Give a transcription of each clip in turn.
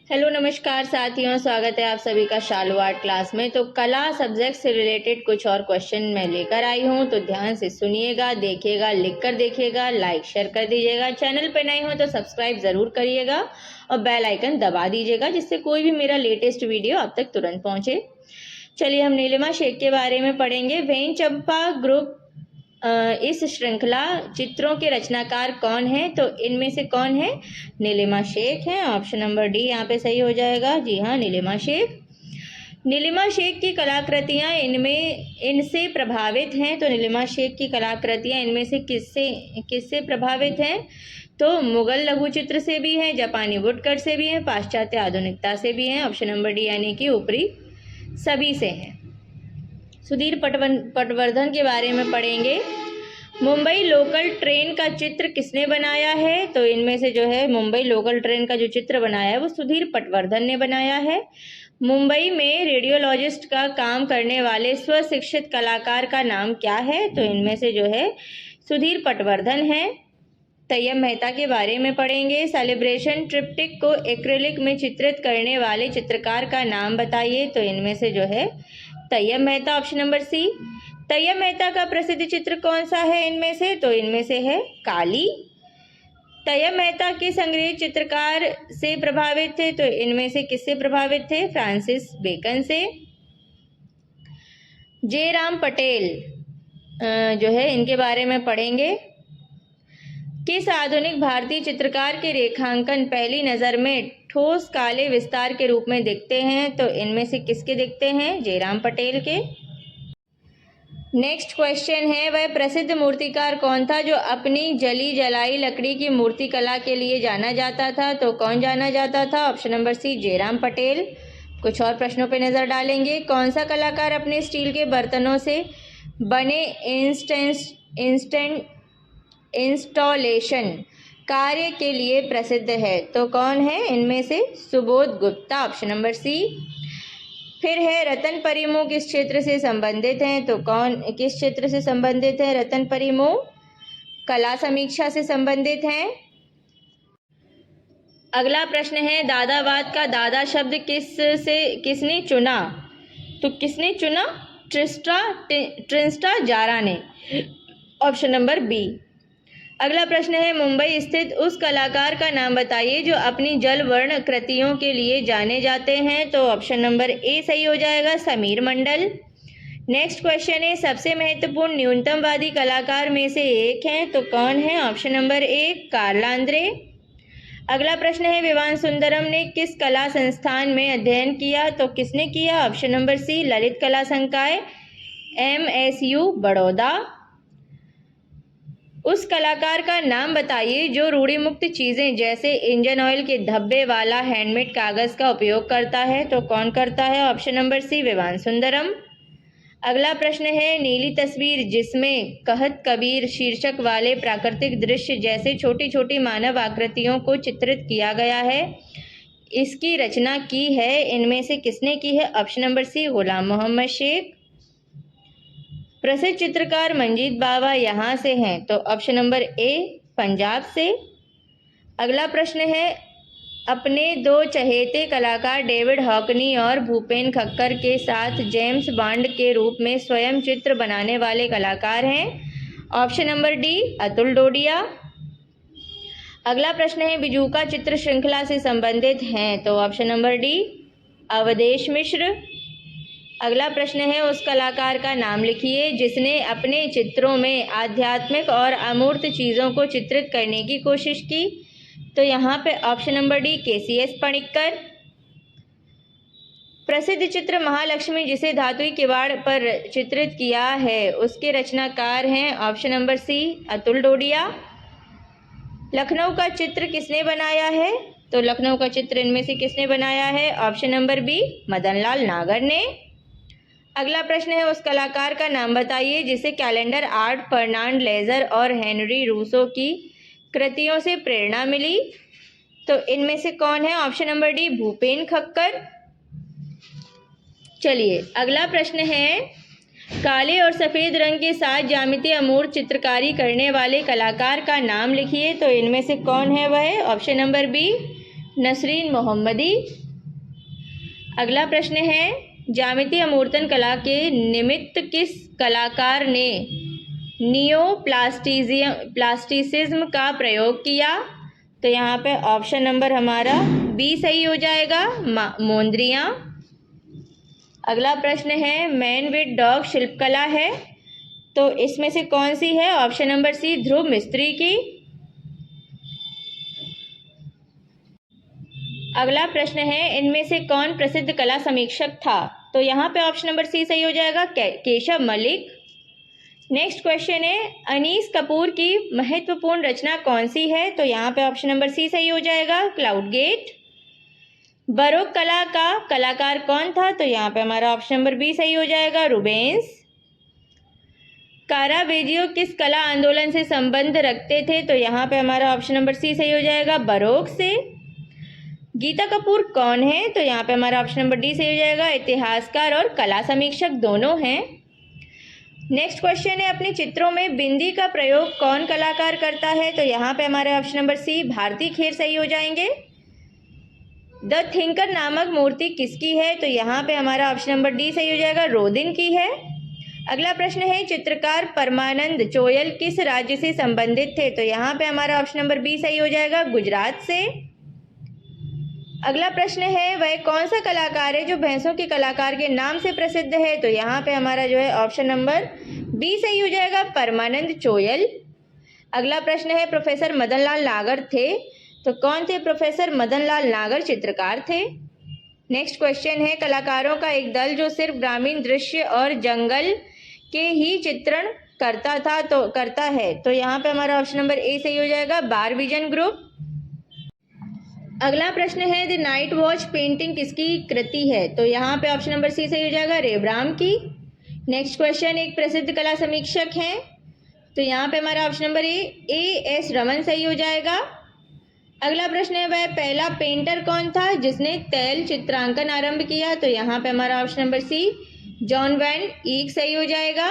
Hello नमस्कार साथियों, स्वागत है आप सभी का शालू आर्ट क्लास में। तो कला सब्जेक्ट से रिलेटेड कुछ और क्वेश्चन मैं लेकर आई हूँ, तो ध्यान से सुनिएगा, देखिएगा, लिख कर देखिएगा, लाइक शेयर कर दीजिएगा। चैनल पर नए हो तो सब्सक्राइब ज़रूर करिएगा और बेल आइकन दबा दीजिएगा, जिससे कोई भी मेरा लेटेस्ट वीडियो आप तक तुरंत पहुँचे। चलिए हम नीलिमा शेख के बारे में पढ़ेंगे। वेन चंपा ग्रुप इस श्रृंखला चित्रों के रचनाकार कौन है? तो इनमें से कौन है? नीलिमा शेख है। ऑप्शन नंबर डी यहाँ पे सही हो जाएगा। जी हाँ, नीलिमा शेख। नीलिमा शेख की कलाकृतियाँ इनसे प्रभावित हैं। तो नीलिमा शेख की कलाकृतियाँ इनमें से किससे प्रभावित हैं? तो मुगल लघु चित्र से भी हैं, जापानी वुडकट से भी हैं, पाश्चात्य आधुनिकता से भी हैं। ऑप्शन नंबर डी यानी कि ऊपरी सभी से हैं। सुधीर पटवर्धन के बारे में पढ़ेंगे। मुंबई लोकल ट्रेन का चित्र किसने बनाया है? तो इनमें से जो है मुंबई लोकल ट्रेन का जो चित्र बनाया है वो सुधीर पटवर्धन ने बनाया है। मुंबई में रेडियोलॉजिस्ट का काम करने वाले स्वशिक्षित कलाकार का नाम क्या है? तो इनमें से जो है सुधीर पटवर्धन है। तैयब मेहता के बारे में पढ़ेंगे। सेलिब्रेशन ट्रिप्टिक को एक्रिलिक में चित्रित करने वाले चित्रकार का नाम बताइए। तो इनमें से जो है Tyeb Mehta. Option number C. Tyeb Mehta का प्रसिद्ध चित्र कौन सा है इनमें से? तो इनमें से है काली। तैयब मेहता के संग्रहित चित्रकार से प्रभावित थे। तो इनमें से किससे प्रभावित थे? फ्रांसिस बेकन से। जयराम पटेल जो है इनके बारे में पढ़ेंगे। किस आधुनिक भारतीय चित्रकार के रेखांकन पहली नज़र में ठोस काले विस्तार के रूप में दिखते हैं? तो इनमें से किसके दिखते हैं? जयराम पटेल के। नेक्स्ट क्वेश्चन है, वह प्रसिद्ध मूर्तिकार कौन था जो अपनी जली जलाई लकड़ी की मूर्ति कला के लिए जाना जाता था? तो कौन जाना जाता था? Option number C, Jairam Patel. कुछ और प्रश्नों पे नज़र डालेंगे। कौन सा कलाकार अपने स्टील के बर्तनों से बने इंस्टॉलेशन कार्य के लिए प्रसिद्ध है? तो कौन है इनमें से? Subodh Gupta. Option number C. फिर है रतन परिमु किस क्षेत्र से संबंधित हैं? तो कौन किस क्षेत्र से संबंधित है रतन परिमु? कला समीक्षा से संबंधित हैं। अगला प्रश्न है, दादावाद का दादा शब्द किसने चुना? तो किसने चुना? ट्रिस्टा जारा ने। Option number B. अगला प्रश्न है, मुंबई स्थित उस कलाकार का नाम बताइए जो अपनी जल वर्ण कृतियों के लिए जाने जाते हैं? तो ऑप्शन नंबर ए सही हो जाएगा, समीर मंडल। नेक्स्ट क्वेश्चन है, सबसे महत्वपूर्ण न्यूनतमवादी कलाकार में से एक हैं, तो कौन है? Option number A, Carl Andre. अगला प्रश्न है, विवान सुंदरम ने किस कला संस्थान में अध्ययन किया? तो किसने किया? ऑप्शन नंबर सी, ललित कला संकाय, MSU बड़ौदा। उस कलाकार का नाम बताइए जो रूढ़ि मुक्त चीज़ें जैसे इंजन ऑयल के धब्बे वाला हैंडमेड कागज़ का उपयोग करता है? तो कौन करता है? Option number C, Vivan Sundaram. अगला प्रश्न है, नीली तस्वीर जिसमें कहत कबीर शीर्षक वाले प्राकृतिक दृश्य जैसे छोटी छोटी मानव आकृतियों को चित्रित किया गया है, इसकी रचना की है इनमें से किसने की है? ऑप्शन नंबर सी, गुलाम मोहम्मद शेख। प्रसिद्ध चित्रकार मंजीत बावा यहाँ से हैं, तो ऑप्शन नंबर ए, पंजाब से। अगला प्रश्न है, अपने दो चहेते कलाकार डेविड हॉकनी और भूपेन खक्कर के साथ जेम्स बॉन्ड के रूप में स्वयं चित्र बनाने वाले कलाकार हैं? Option number D, Atul Dodiya. अगला प्रश्न है, बिजूका चित्र श्रृंखला से संबंधित हैं? तो ऑप्शन नंबर डी, अवधेश मिश्र। अगला प्रश्न है, उस कलाकार का नाम लिखिए जिसने अपने चित्रों में आध्यात्मिक और अमूर्त चीज़ों को चित्रित करने की कोशिश की? तो यहाँ पे option number D, KCS Panikkar. प्रसिद्ध चित्र महालक्ष्मी जिसे धातुई किवाड़ पर चित्रित किया है उसके रचनाकार हैं? Option number C, Atul Dodiya. Lucknow का चित्र किसने बनाया है? तो लखनऊ का चित्र इनमें से किसने बनाया है? ऑप्शन नंबर बी, मदनलाल नागर ने। अगला प्रश्न है, उस कलाकार का नाम बताइए जिसे कैलेंडर आर्ट, फर्नांड लेजर और हेनरी रूसो की कृतियों से प्रेरणा मिली? तो इनमें से कौन है? Option number D, Bhupen Khakhar. चलिए अगला प्रश्न है, काले और सफ़ेद रंग के साथ ज्यामितीय अमूर्त चित्रकारी करने वाले कलाकार का नाम लिखिए? तो इनमें से कौन है वह? ऑप्शन नंबर बी, नसरीन मोहम्मदी। अगला प्रश्न है, ज्यामितीय अमूर्तन कला के निमित्त किस कलाकार ने प्लास्टिसिज्म का प्रयोग किया? तो यहाँ पे ऑप्शन नंबर हमारा बी सही हो जाएगा, मोंद्रियां। अगला प्रश्न है, मैन विद डॉग शिल्पकला है, तो इसमें से कौन सी है? ऑप्शन नंबर सी ध्रुव मिस्त्री की। अगला प्रश्न है, इनमें से कौन प्रसिद्ध कला समीक्षक था? तो यहाँ पे ऑप्शन नंबर सी सही हो जाएगा, केशव मलिक। नेक्स्ट क्वेश्चन है, अनीस कपूर की महत्वपूर्ण रचना कौन सी है? तो यहाँ पे ऑप्शन नंबर सी सही हो जाएगा, क्लाउड गेट। बरोक कला का कलाकार कौन था? तो यहाँ पे हमारा ऑप्शन नंबर बी सही हो जाएगा, रूबेंस। कारावेजियो किस कला आंदोलन से संबंध रखते थे? तो यहाँ पे हमारा ऑप्शन नंबर सी सही हो जाएगा, बरोक से। गीता कपूर कौन है? तो यहाँ पे हमारा ऑप्शन नंबर डी सही हो जाएगा, इतिहासकार और कला समीक्षक दोनों हैं। नेक्स्ट क्वेश्चन है, अपने चित्रों में बिंदी का प्रयोग कौन कलाकार करता है? तो यहाँ पे हमारे option number C Bharti Kher सही हो जाएंगे। द थिंकर नामक मूर्ति किसकी है? तो यहाँ पे हमारा ऑप्शन नंबर डी सही हो जाएगा, रोदिन की है। अगला प्रश्न है, चित्रकार परमानंद चोयल किस राज्य से संबंधित थे? तो यहाँ पे हमारा ऑप्शन नंबर बी सही हो जाएगा, गुजरात से। अगला प्रश्न है, वह कौन सा कलाकार है जो भैंसों के कलाकार के नाम से प्रसिद्ध है? तो यहाँ पे हमारा जो है ऑप्शन नंबर बी सही हो जाएगा, परमानंद चोयल। अगला प्रश्न है, प्रोफेसर मदनलाल नागर थे, तो कौन थे प्रोफेसर मदनलाल नागर? चित्रकार थे। नेक्स्ट क्वेश्चन है, कलाकारों का एक दल जो सिर्फ ग्रामीण दृश्य और जंगल के ही चित्रण करता है, तो यहाँ पे हमारा ऑप्शन नंबर ए सही हो जाएगा, बारविजन ग्रुप। अगला प्रश्न है, द नाइट वॉच पेंटिंग किसकी कृति है? तो यहाँ पे ऑप्शन नंबर सी सही हो जाएगा, रेब्राम की। नेक्स्ट क्वेश्चन, एक प्रसिद्ध कला समीक्षक हैं, तो यहाँ पे हमारा option number A S Raman सही हो जाएगा। अगला प्रश्न है, वह पहला पेंटर कौन था जिसने तैल चित्रांकन आरंभ किया? तो यहाँ पे हमारा option number C John van Eyck सही हो जाएगा।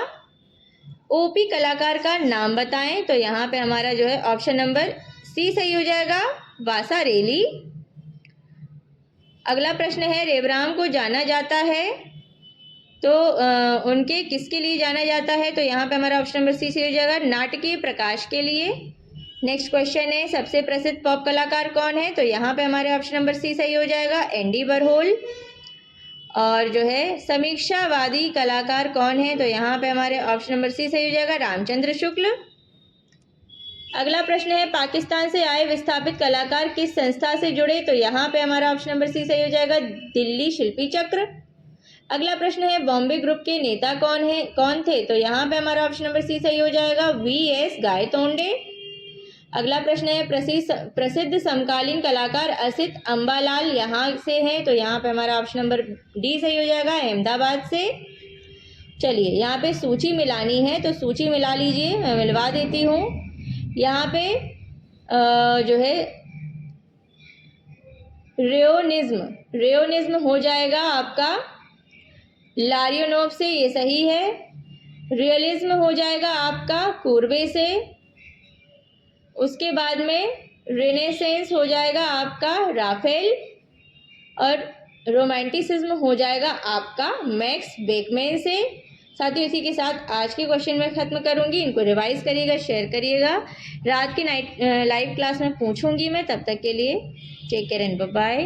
ओपी कलाकार का नाम बताएं, तो यहाँ पे हमारा जो है ऑप्शन नंबर सी सही हो जाएगा, वासारेली। अगला प्रश्न है, रेब्राम को जाना जाता है, तो उनके किसके लिए जाना जाता है? तो यहाँ पे हमारा ऑप्शन नंबर सी सही हो जाएगा, नाटकीय प्रकाश के लिए। नेक्स्ट क्वेश्चन है, सबसे प्रसिद्ध पॉप कलाकार कौन है? तो यहाँ पे हमारे ऑप्शन नंबर सी सही हो जाएगा, एंडी वरहोल। और जो है समीक्षावादी कलाकार कौन है? तो यहाँ पे हमारे ऑप्शन नंबर सी सही हो जाएगा, रामचंद्र शुक्ल। अगला प्रश्न है, पाकिस्तान से आए विस्थापित कलाकार किस संस्था से जुड़े? तो यहाँ पे हमारा ऑप्शन नंबर सी सही हो जाएगा, दिल्ली शिल्पी चक्र। अगला प्रश्न है, बॉम्बे ग्रुप के नेता कौन थे? तो यहाँ पे हमारा ऑप्शन नंबर सी सही हो जाएगा, वी.एस. गायतोंडे। अगला प्रश्न है, प्रसिद्ध समकालीन कलाकार असित अम्बालाल यहाँ से हैं, तो यहाँ पे हमारा ऑप्शन नंबर डी सही हो जाएगा, अहमदाबाद से। चलिए, यहाँ पे सूची मिलानी है, तो सूची मिला लीजिए, मैं मिलवा देती हूँ। यहाँ पे जो है रेयोनिज्म हो जाएगा आपका लारियोनोव से, ये सही है। रियलिज्म हो जाएगा आपका कूर्बे से। उसके बाद में रेनेसेंस हो जाएगा आपका राफेल, और रोमांटिसिज्म हो जाएगा आपका मैक्स बेकमैन से। साथियों, इसी के साथ आज के क्वेश्चन में ख़त्म करूंगी। इनको रिवाइज करिएगा, शेयर करिएगा। रात की लाइव क्लास में पूछूंगी मैं। तब तक के लिए take care and bye bye.